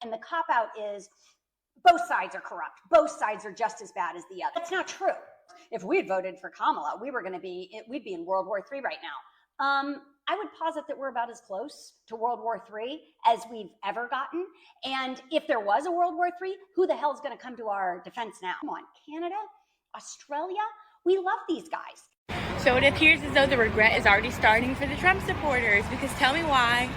And the cop-out is both sides are corrupt. Both sides are just as bad as the other. That's not true. If we had voted for Kamala, we'd be in World War III right now. I would posit that we're about as close to World War III as we've ever gotten. And if there was a World War III, who the hell is going to come to our defense now? Come on, Canada, Australia, we love these guys. So it appears as though the regret is already starting for the Trump supporters, because tell me why.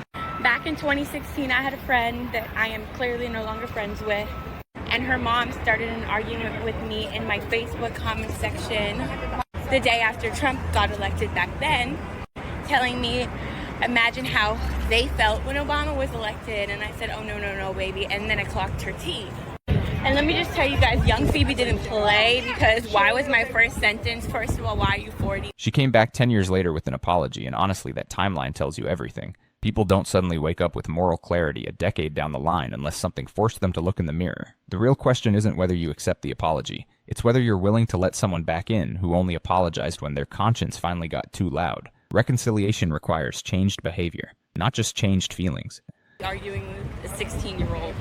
Back in 2016, I had a friend that I am clearly no longer friends with, and her mom started an argument with me in my Facebook comment section the day after Trump got elected back then, telling me, imagine how they felt when Obama was elected. And I said, oh, no, baby. And then I clocked her teeth. And let me just tell you guys, young Phoebe didn't play, because why was my first sentence, first of all, why are you 40? She came back 10 years later with an apology, and honestly, that timeline tells you everything. People don't suddenly wake up with moral clarity a decade down the line unless something forced them to look in the mirror. The real question isn't whether you accept the apology. It's whether you're willing to let someone back in who only apologized when their conscience finally got too loud. Reconciliation requires changed behavior, not just changed feelings. Arguing with a 16-year-old.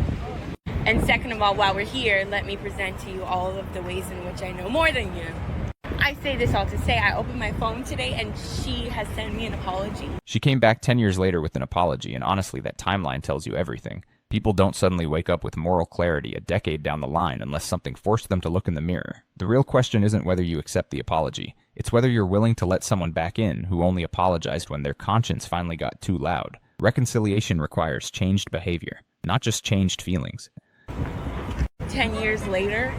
And second of all, while we're here, let me present to you all of the ways in which I know more than you. I say this all to say I opened my phone today and she has sent me an apology. She came back 10 years later with an apology, and honestly, that timeline tells you everything. People don't suddenly wake up with moral clarity a decade down the line unless something forced them to look in the mirror. The real question isn't whether you accept the apology. It's whether you're willing to let someone back in who only apologized when their conscience finally got too loud. Reconciliation requires changed behavior, not just changed feelings. 10 years later,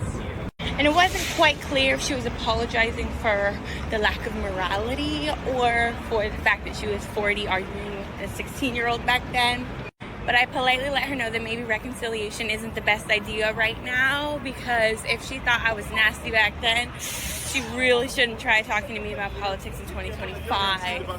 and it wasn't quite clear if she was apologizing for the lack of morality or for the fact that she was 40 arguing with a 16-year-old back then. But I politely let her know that maybe reconciliation isn't the best idea right now, because if she thought I was nasty back then, she really shouldn't try talking to me about politics in 2025.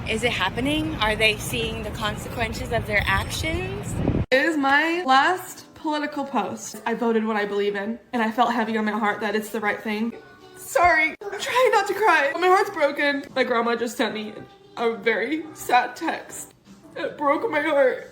Is it happening? Are they seeing the consequences of their actions? It is my last political post. I voted what I believe in, and I felt heavy on my heart that it's the right thing. Sorry, I'm trying not to cry. My heart's broken. My grandma just sent me a very sad text. It broke my heart.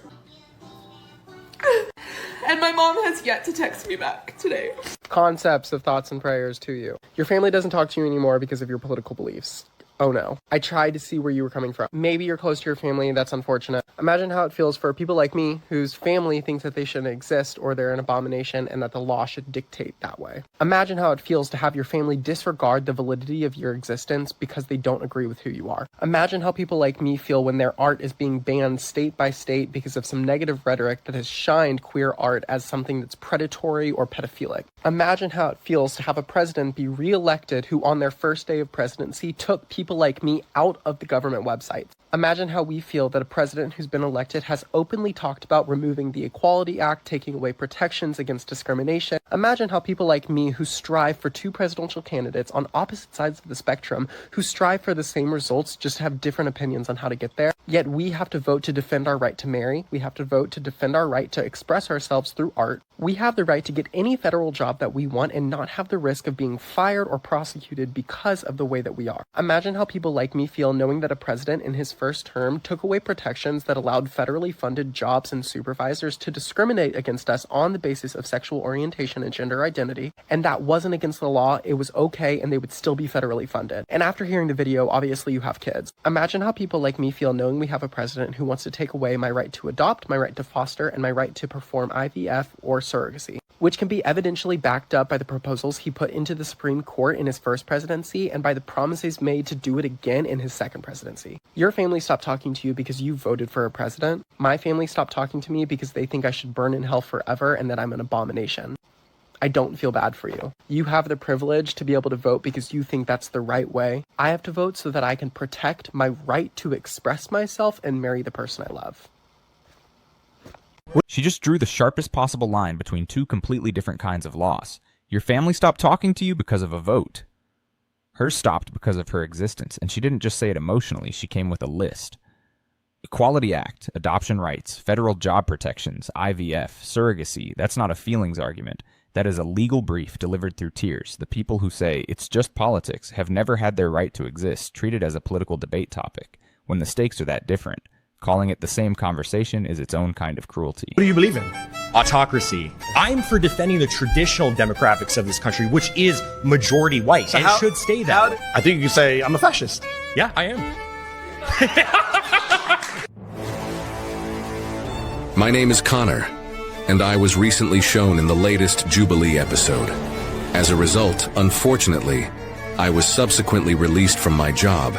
And my mom has yet to text me back today. Concepts of thoughts and prayers to you. Your family doesn't talk to you anymore because of your political beliefs. Oh no. I tried to see where you were coming from. Maybe you're close to your family and that's unfortunate. Imagine how it feels for people like me whose family thinks that they shouldn't exist or they're an abomination and that the law should dictate that way. Imagine how it feels to have your family disregard the validity of your existence because they don't agree with who you are. Imagine how people like me feel when their art is being banned state by state because of some negative rhetoric that has shined queer art as something that's predatory or pedophilic. Imagine how it feels to have a president be re-elected who on their first day of presidency took people like me out of the government websites. Imagine how we feel that a president who's been elected has openly talked about removing the Equality Act, taking away protections against discrimination. Imagine how people like me who strive for two presidential candidates on opposite sides of the spectrum, who strive for the same results, just have different opinions on how to get there. Yet we have to vote to defend our right to marry. We have to vote to defend our right to express ourselves through art. We have the right to get any federal job that we want and not have the risk of being fired or prosecuted because of the way that we are. Imagine how people like me feel knowing that a president in his first term took away protections that allowed federally funded jobs and supervisors to discriminate against us on the basis of sexual orientation and gender identity, and that wasn't against the law, it was okay, and they would still be federally funded. And after hearing the video, obviously you have kids. Imagine how people like me feel knowing we have a president who wants to take away my right to adopt, my right to foster, and my right to perform IVF or surrogacy, which can be evidentially backed up by the proposals he put into the Supreme Court in his first presidency and by the promises made to do it again in his second presidency. Your family stopped talking to you because you voted for a president. My family stopped talking to me because they think I should burn in hell forever and that I'm an abomination. I don't feel bad for you. You have the privilege to be able to vote because you think that's the right way. I have to vote so that I can protect my right to express myself and marry the person I love. She just drew the sharpest possible line between two completely different kinds of loss. Your family stopped talking to you because of a vote. Hers stopped because of her existence, and she didn't just say it emotionally, she came with a list. Equality Act, adoption rights, federal job protections, IVF, surrogacy, that's not a feelings argument. That is a legal brief delivered through tears. The people who say it's just politics have never had their right to exist treated as a political debate topic, when the stakes are that different. Calling it the same conversation is its own kind of cruelty. What do you believe in? Autocracy. I'm for defending the traditional demographics of this country, which is majority white, and should stay that way. I think you could say I'm a fascist. Yeah, I am. My name is Connor, and I was recently shown in the latest Jubilee episode. As a result, unfortunately, I was subsequently released from my job.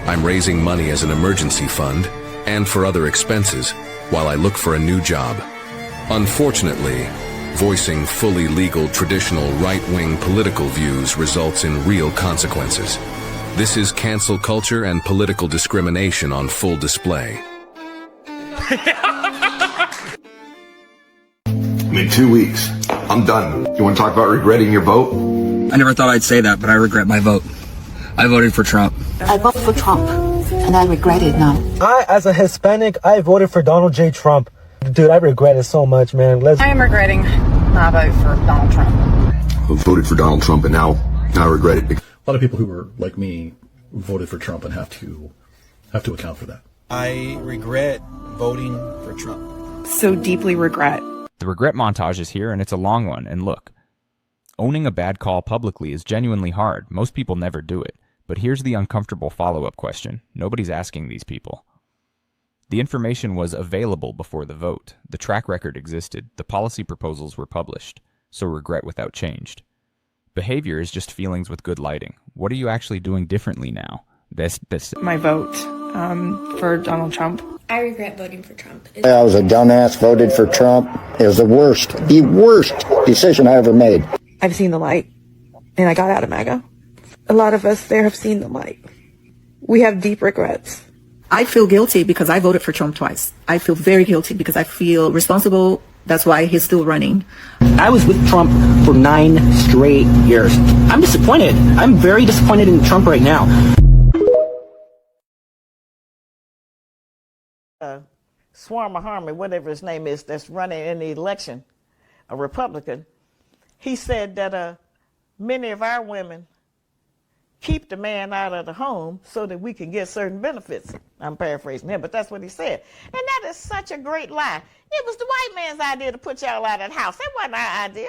I'm raising money as an emergency fund and for other expenses while I look for a new job. Unfortunately, voicing fully legal traditional right-wing political views results in real consequences. This is cancel culture and political discrimination on full display. In 2 weeks, I'm done. You want to talk about regretting your vote? I never thought I'd say that, but I regret my vote. I voted for Trump. I voted for Trump, and I regret it now. As a Hispanic, I voted for Donald J. Trump. Dude, I regret it so much, man. I am regretting my vote for Donald Trump. I voted for Donald Trump, and now I regret it. A lot of people who were like me voted for Trump and have to account for that. I regret voting for Trump. So deeply regret. The regret montage is here, and it's a long one, and look. Owning a bad call publicly is genuinely hard. Most people never do it. But here's the uncomfortable follow-up question. Nobody's asking these people. The information was available before the vote. The track record existed. The policy proposals were published. So regret without changed. Behavior is just feelings with good lighting. What are you actually doing differently now? My vote for Donald Trump. I regret voting for Trump. I was a dumbass, voted for Trump. It was the worst decision I ever made. I've seen the light, and I got out of MAGA. A lot of us there have seen the light. We have deep regrets. I feel guilty because I voted for Trump twice. I feel very guilty because I feel responsible. That's why he's still running. I was with Trump for 9 straight years. I'm disappointed. I'm very disappointed in Trump right now. Swarm Harmony, whatever his name is, that's running in the election, a Republican, he said that many of our women keep the man out of the home so that we can get certain benefits. I'm paraphrasing him, but that's what he said. And that is such a great lie. It was the white man's idea to put y'all out of the house. That wasn't our idea.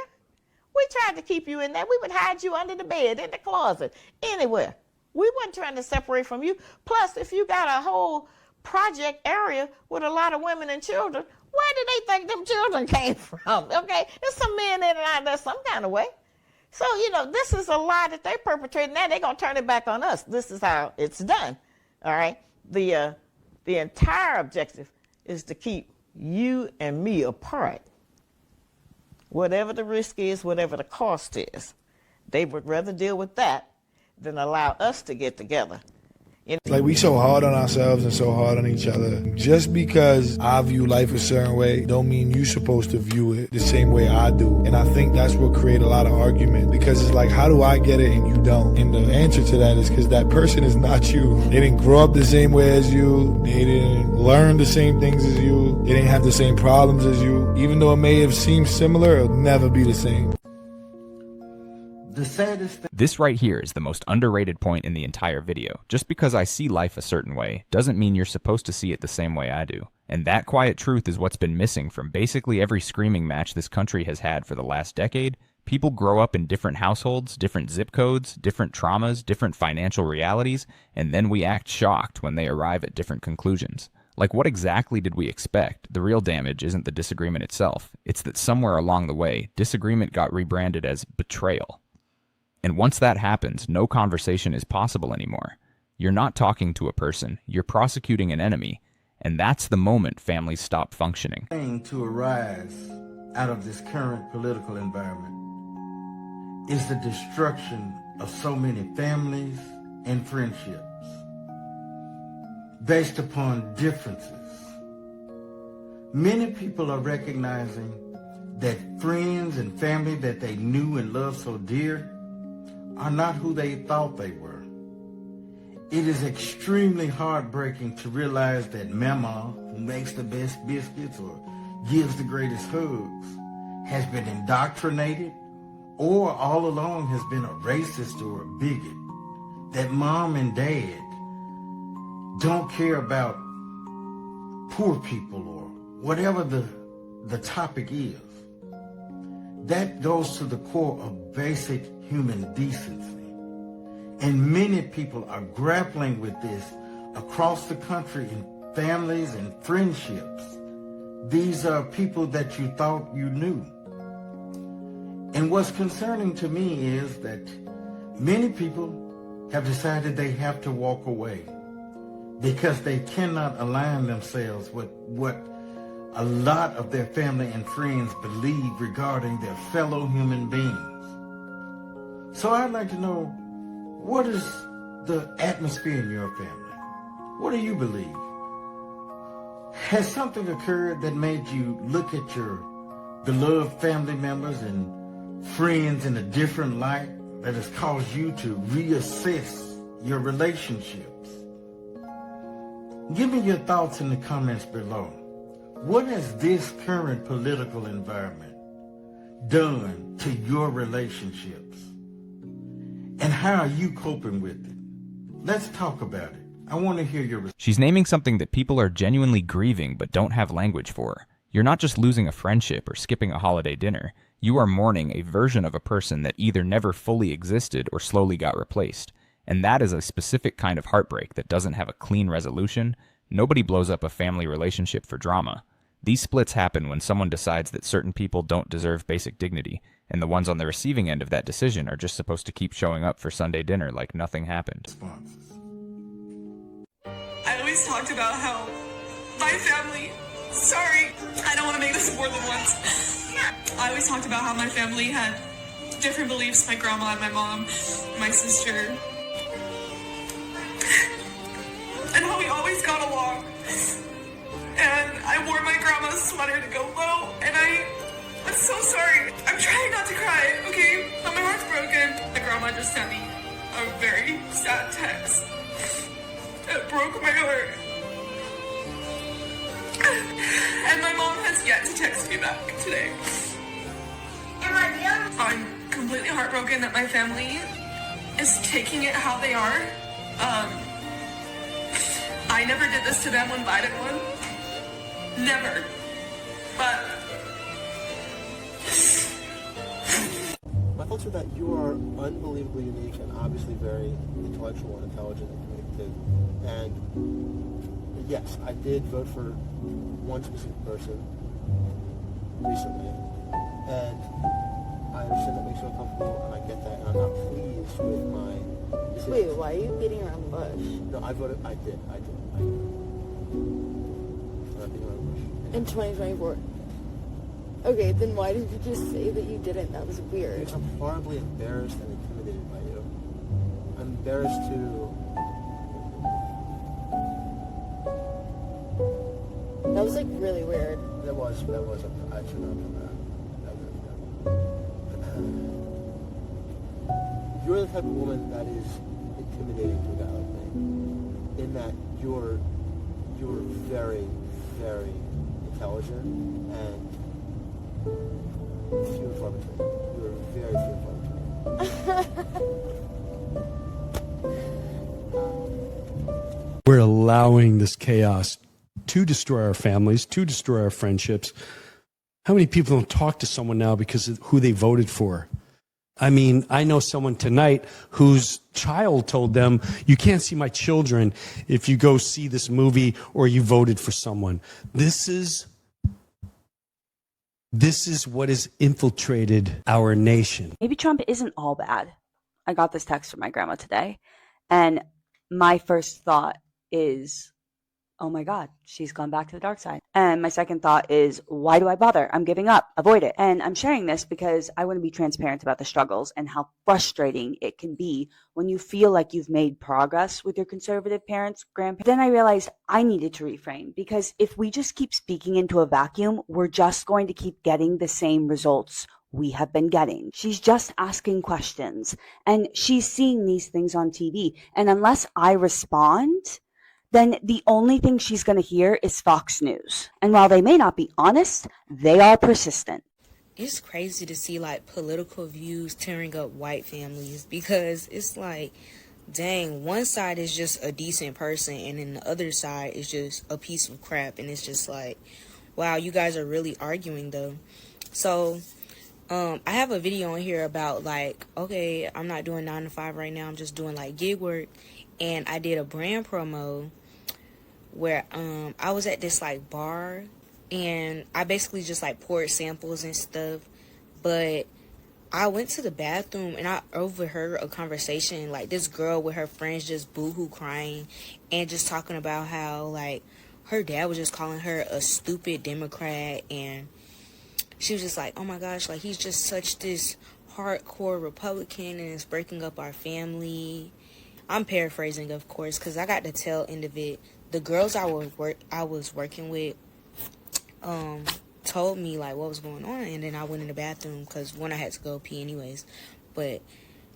We tried to keep you in there. We would hide you under the bed, in the closet, anywhere. We weren't trying to separate from you. Plus, if you got a whole project area with a lot of women and children, where did they think them children came from? Okay, there's some men in and out there some kind of way. So, this is a lie that they're perpetrating. Now they're going to turn it back on us. This is how it's done, all right? The entire objective is to keep you and me apart. Whatever the risk is, whatever the cost is, they would rather deal with that than allow us to get together. Like, we so hard on ourselves and so hard on each other. Just because I view life a certain way don't mean you're supposed to view it the same way I do. And I think that's what creates a lot of argument, because it's like, how do I get it and you don't? And the answer to that is because that person is not you. They didn't grow up the same way as you. They didn't learn the same things as you. They didn't have the same problems as you. Even though it may have seemed similar, it'll never be the same. This right here is the most underrated point in the entire video. Just because I see life a certain way doesn't mean you're supposed to see it the same way I do. And that quiet truth is what's been missing from basically every screaming match this country has had for the last decade. People grow up in different households, different zip codes, different traumas, different financial realities, and then we act shocked when they arrive at different conclusions. Like, what exactly did we expect? The real damage isn't the disagreement itself. It's that somewhere along the way, disagreement got rebranded as betrayal. And once that happens, no conversation is possible anymore. You're not talking to a person, you're prosecuting an enemy, and that's the moment families stop functioning. To arise out of this current political environment is the destruction of so many families and friendships based upon differences. Many people are recognizing that friends and family that they knew and loved so dear are not who they thought they were. It is extremely heartbreaking to realize that Mama, who makes the best biscuits or gives the greatest hugs, has been indoctrinated or all along has been a racist or a bigot, that mom and dad don't care about poor people or whatever the topic is. That goes to the core of basic human decency. And many people are grappling with this across the country in families and friendships. These are people that you thought you knew. And what's concerning to me is that many people have decided they have to walk away because they cannot align themselves with what a lot of their family and friends believe regarding their fellow human beings. So I'd like to know, what is the atmosphere in your family? What do you believe? Has something occurred that made you look at your beloved family members and friends in a different light, that has caused you to reassess your relationships? Give me your thoughts in the comments below. What has this current political environment done to your relationships? And how are you coping with it? Let's talk about it. I want to hear your response. She's naming something that people are genuinely grieving but don't have language for. You're not just losing a friendship or skipping a holiday dinner. You are mourning a version of a person that either never fully existed or slowly got replaced. And that is a specific kind of heartbreak that doesn't have a clean resolution. Nobody blows up a family relationship for drama. These splits happen when someone decides that certain people don't deserve basic dignity, and the ones on the receiving end of that decision are just supposed to keep showing up for Sunday dinner like nothing happened. I always talked about how my family, sorry, I don't want to make this more than once. I always talked about how my family had different beliefs, my grandma and my mom, my sister, and how we always got along. And I wore my grandma's sweater to go low, and I'm so sorry. I'm trying not to cry, okay? But my heart's broken. My grandma just sent me a very sad text. It broke my heart. And my mom has yet to text me back today. I'm completely heartbroken that my family is taking it how they are. I never did this to them when Biden won. Never. But my thoughts are that you are unbelievably unique and obviously very intellectual and intelligent and communicative. And yes, I did vote for one specific person recently, and I understand that makes you uncomfortable, and I get that, and I'm not pleased with my decision. Wait, why are you beating around the bush? No, I voted. I did. I'm not beating around the bush. In 2024. Okay, then why did you just say that you didn't? That was weird. Because I'm horribly embarrassed and intimidated by you. I'm embarrassed to... That was like really weird. That was, I should not have done that. You're the type of woman that is intimidating to a guy like me. In that you're very, very intelligent and few and far between. You're very few and far between. We're allowing this chaos to destroy our families, to destroy our friendships. How many people don't talk to someone now because of who they voted for? I mean, I know someone tonight whose child told them, you can't see my children if you go see this movie or you voted for someone. This is what has infiltrated our nation. Maybe Trump isn't all bad. I got this text from my grandma today, and my first thought is, oh my God, she's gone back to the dark side. And my second thought is, why do I bother? I'm giving up. Avoid it. And I'm sharing this because I want to be transparent about the struggles and how frustrating it can be when you feel like you've made progress with your conservative parents, grandparents. Then I realized I needed to reframe, because if we just keep speaking into a vacuum, we're just going to keep getting the same results we have been getting. She's just asking questions, and she's seeing these things on TV. And unless I respond, then the only thing she's going to hear is Fox News. And while they may not be honest, they are persistent. it's crazy to see like political views tearing up white families, because it's like, dang, one side is just a decent person and then the other side is just a piece of crap, and it's just like, wow, you guys are really arguing though. So I have a video on here about like, okay, I'm not doing 9 to 5 right now, I'm just doing like gig work, and I did a brand promo where I was at this like bar, and I basically just like poured samples and stuff, but I went to the bathroom and I overheard a conversation, like this girl with her friends just boohoo crying and just talking about how like her dad was just calling her a stupid Democrat, and she was just like, oh my gosh, like he's just such this hardcore Republican and it's breaking up our family. I'm paraphrasing, of course, because I got the tail end of it. The girls I was working with told me like what was going on, and then I went in the bathroom because one, I had to go pee anyways, but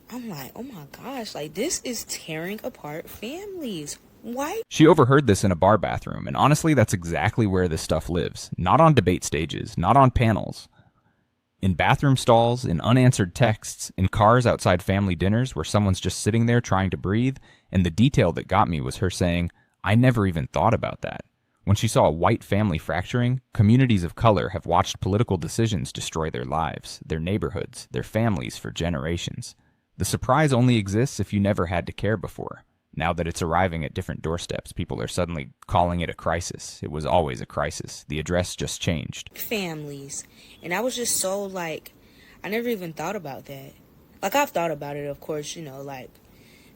I'm like, oh my gosh, like this is tearing apart families. Why? She overheard this in a bar bathroom, and honestly, that's exactly where this stuff lives. Not on debate stages, not on panels. In bathroom stalls, in unanswered texts, in cars outside family dinners where someone's just sitting there trying to breathe, and the detail that got me was her saying, I never even thought about that. When she saw a white family fracturing, communities of color have watched political decisions destroy their lives, their neighborhoods, their families for generations. The surprise only exists if you never had to care before. Now that it's arriving at different doorsteps, people are suddenly calling it a crisis. It was always a crisis. The address just changed. Families. And I was just so like, I never even thought about that. Like, I've thought about it, of course, you know, like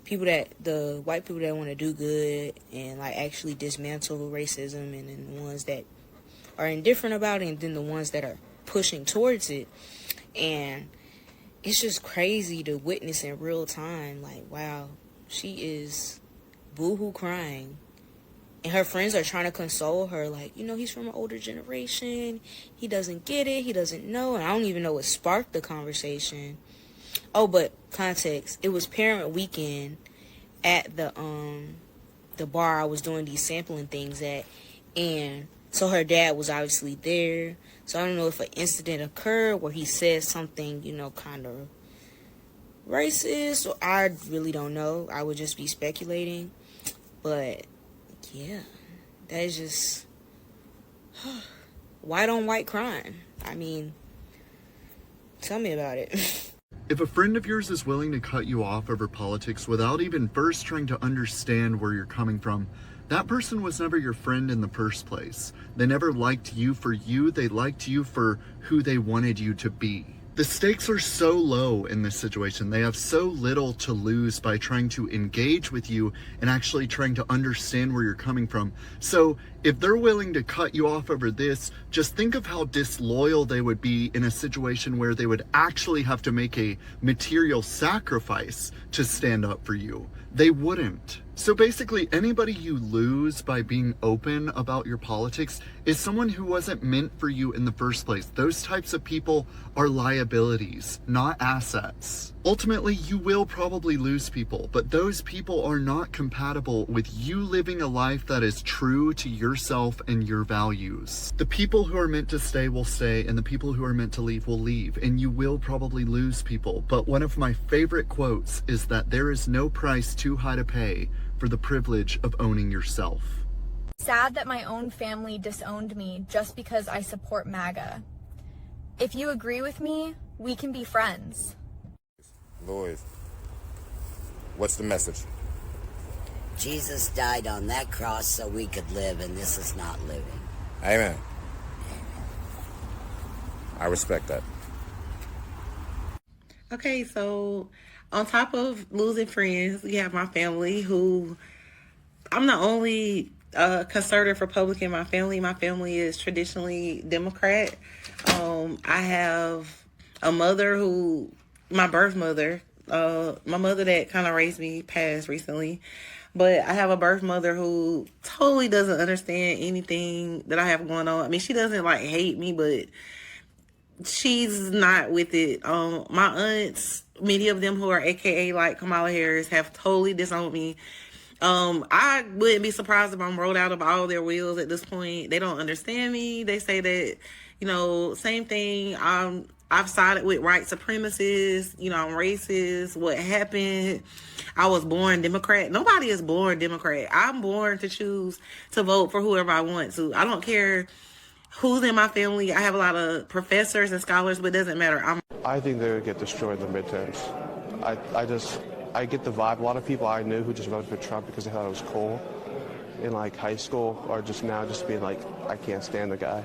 the white people that want to do good and like actually dismantle racism, and then the ones that are indifferent about it, and then the ones that are pushing towards it. And it's just crazy to witness in real time, like, wow, she is boohoo crying, and her friends are trying to console her, like, you know, he's from an older generation, he doesn't get it, he doesn't know. And I don't even know what sparked the conversation. Oh, but context, it was parent weekend at the bar I was doing these sampling things at, and so her dad was obviously there. So I don't know if an incident occurred where he said something, you know, kind of racist, or I really don't know. I would just be speculating. But yeah, that is just white on white crime. I mean, tell me about it. If a friend of yours is willing to cut you off over politics without even first trying to understand where you're coming from, that person was never your friend in the first place. They never liked you for you, they liked you for who they wanted you to be. The stakes are so low in this situation. They have so little to lose by trying to engage with you and actually trying to understand where you're coming from. So if they're willing to cut you off over this, just think of how disloyal they would be in a situation where they would actually have to make a material sacrifice to stand up for you. They wouldn't. So basically, anybody you lose by being open about your politics is someone who wasn't meant for you in the first place. Those types of people are liabilities, not assets. Ultimately, you will probably lose people, but those people are not compatible with you living a life that is true to yourself and your values. The people who are meant to stay will stay, and the people who are meant to leave will leave, and you will probably lose people. But one of my favorite quotes is that there is no price too high to pay for the privilege of owning yourself. Sad that my own family disowned me just because I support MAGA. If you agree with me, we can be friends. Lloyd, what's the message? Jesus died on that cross so we could live, and this is not living. Amen. I respect that. Okay, so on top of losing friends, we have my family, who I'm the only conservative Republican in my family. My family is traditionally Democrat. I have a mother who, my birth mother, my mother that kind of raised me passed recently, but I have a birth mother who totally doesn't understand anything that I have going on. I mean, she doesn't like hate me, but she's not with it. My aunts, many of them who are AKA like Kamala Harris, have totally disowned me. I wouldn't be surprised if I'm rolled out of all their wheels at this point. They don't understand me. They say that, you know, same thing. I've sided with white supremacists, you know, I'm racist. What happened? I was born Democrat. Nobody is born Democrat. I'm born to choose to vote for whoever I want to. I don't care who's in my family. I have a lot of professors and scholars, but it doesn't matter. I think they would get destroyed in the midterms. I get the vibe. A lot of people I knew who just voted for Trump because they thought it was cool in like high school, or just now just being like, I can't stand the guy.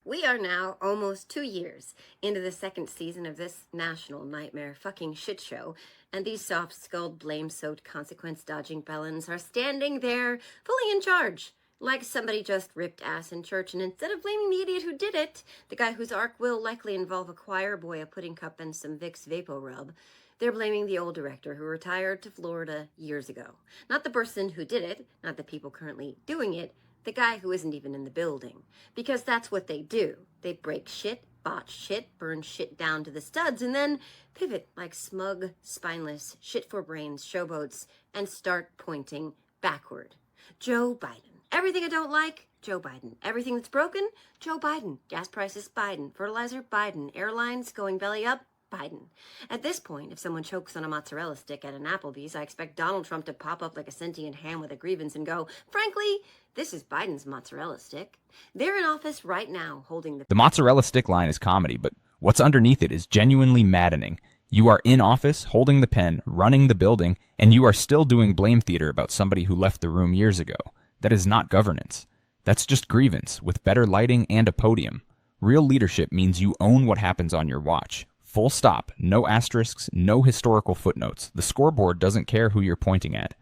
We are now almost 2 years into the second season of this national nightmare fucking shit show, and these soft-skulled, blame-soaked, consequence-dodging bellends are standing there fully in charge, like somebody just ripped ass in church, and instead of blaming the idiot who did it, the guy whose arc will likely involve a choir boy, a pudding cup, and some Vicks Vapo Rub, they're blaming the old director who retired to Florida years ago. Not the person who did it, not the people currently doing it, the guy who isn't even in the building. Because that's what they do. They break shit, botch shit, burn shit down to the studs, and then pivot like smug, spineless, shit for brains showboats and start pointing backward. Joe Biden. Everything I don't like, Joe Biden. Everything that's broken, Joe Biden. Gas prices, Biden. Fertilizer, Biden. Airlines going belly up, Biden. At this point, if someone chokes on a mozzarella stick at an Applebee's, I expect Donald Trump to pop up like a sentient ham with a grievance and go, frankly, this is Biden's mozzarella stick. They're in office right now holding The mozzarella stick line is comedy, but what's underneath it is genuinely maddening. You are in office, holding the pen, running the building, and you are still doing blame theater about somebody who left the room years ago. That is not governance. That's just grievance, with better lighting and a podium. Real leadership means you own what happens on your watch. Full stop. No asterisks, no historical footnotes. The scoreboard doesn't care who you're pointing at.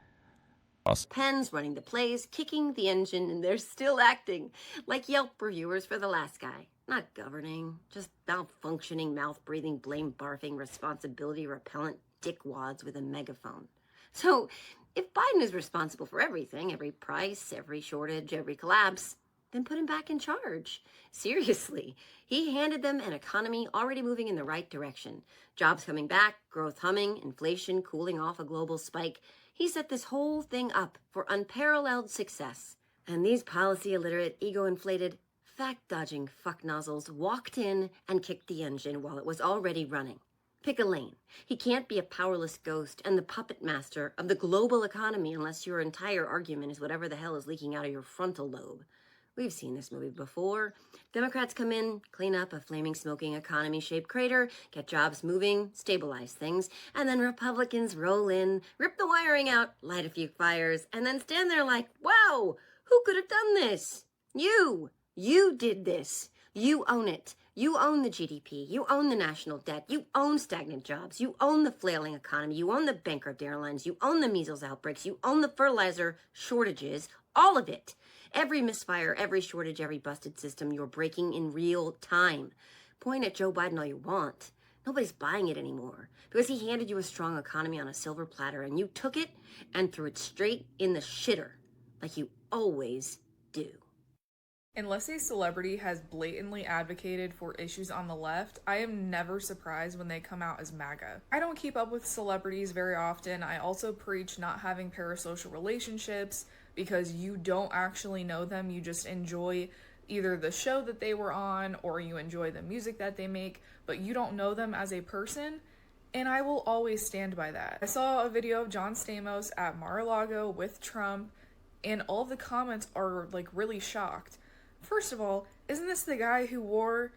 pens, running the plays, kicking the engine, and they're still acting like Yelp reviewers for the last guy. Not governing, just malfunctioning, mouth-breathing, blame-barfing, responsibility-repellent dickwads with a megaphone. So, if Biden is responsible for everything, every price, every shortage, every collapse, then put him back in charge. Seriously, he handed them an economy already moving in the right direction. Jobs coming back, growth humming, inflation cooling off a global spike. He set this whole thing up for unparalleled success. And these policy-illiterate, ego-inflated, fact-dodging fuck nozzles walked in and kicked the engine while it was already running. Pick a lane. He can't be a powerless ghost and the puppet master of the global economy unless your entire argument is whatever the hell is leaking out of your frontal lobe. We've seen this movie before. Democrats come in, clean up a flaming, smoking, economy-shaped crater, get jobs moving, stabilize things, and then Republicans roll in, rip the wiring out, light a few fires, and then stand there like, wow, who could have done this? You! You did this. You own it. You own the GDP. You own the national debt. You own stagnant jobs. You own the flailing economy. You own the bankrupt airlines. You own the measles outbreaks. You own the fertilizer shortages. All of it. Every misfire, every shortage, every busted system you're breaking in real time. Point at Joe Biden all you want. Nobody's buying it anymore because he handed you a strong economy on a silver platter and you took it and threw it straight in the shitter like you always do. Unless a celebrity has blatantly advocated for issues on the left, I am never surprised when they come out as MAGA. I don't keep up with celebrities very often. I also preach not having parasocial relationships because you don't actually know them. You just enjoy either the show that they were on or you enjoy the music that they make, but you don't know them as a person. And I will always stand by that. I saw a video of John Stamos at Mar-a-Lago with Trump, and all of the comments are like really shocked. First of all, isn't this the guy who wore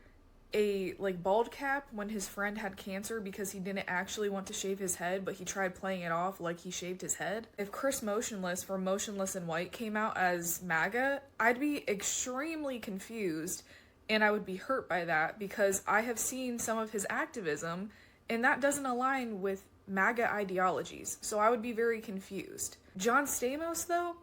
a bald cap when his friend had cancer because he didn't actually want to shave his head, but he tried playing it off like he shaved his head? If Chris Motionless for Motionless in White came out as MAGA, I'd be extremely confused and I would be hurt by that because I have seen some of his activism and that doesn't align with MAGA ideologies, so I would be very confused. John Stamos, though,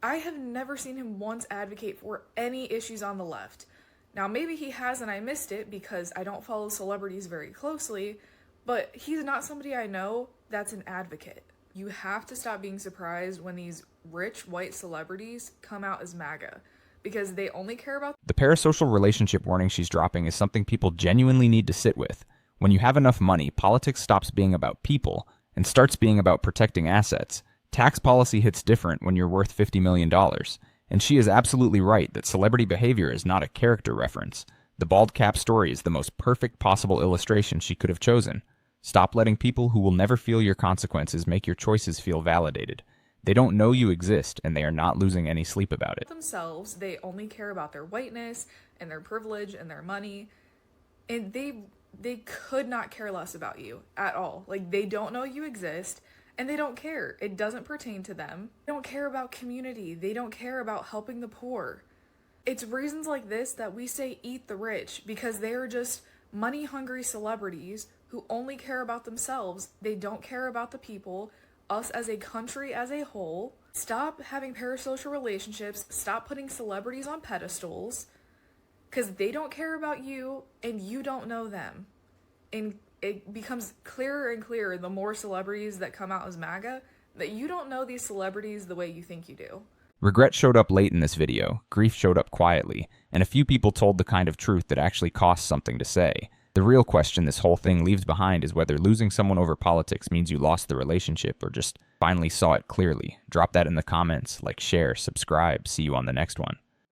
I have never seen him once advocate for any issues on the left. Now, maybe he has and I missed it because I don't follow celebrities very closely, but he's not somebody I know that's an advocate. You have to stop being surprised when these rich white celebrities come out as MAGA because they only care about The parasocial relationship warning she's dropping is something people genuinely need to sit with. When you have enough money, politics stops being about people and starts being about protecting assets. Tax policy hits different when you're worth $50 million. And she is absolutely right that celebrity behavior is not a character reference. The bald cap story is the most perfect possible illustration she could have chosen. Stop letting people who will never feel your consequences make your choices feel validated. They don't know you exist, and they are not losing any sleep about it. Themselves, they only care about their whiteness and their privilege and their money, and they could not care less about you at all. Like, they don't know you exist, and they don't care. It doesn't pertain to them. They don't care about community. They don't care about helping the poor. It's reasons like this that we say eat the rich, because they are just money-hungry celebrities who only care about themselves. They don't care about the people, us as a country as a whole. Stop having parasocial relationships. Stop putting celebrities on pedestals, because they don't care about you and you don't know them. And it becomes clearer and clearer the more celebrities that come out as MAGA that you don't know these celebrities the way you think you do. Regret showed up late in this video, grief showed up quietly, and a few people told the kind of truth that actually costs something to say. The real question this whole thing leaves behind is whether losing someone over politics means you lost the relationship or just finally saw it clearly. Drop that in the comments, like, share, subscribe. See you on the next one.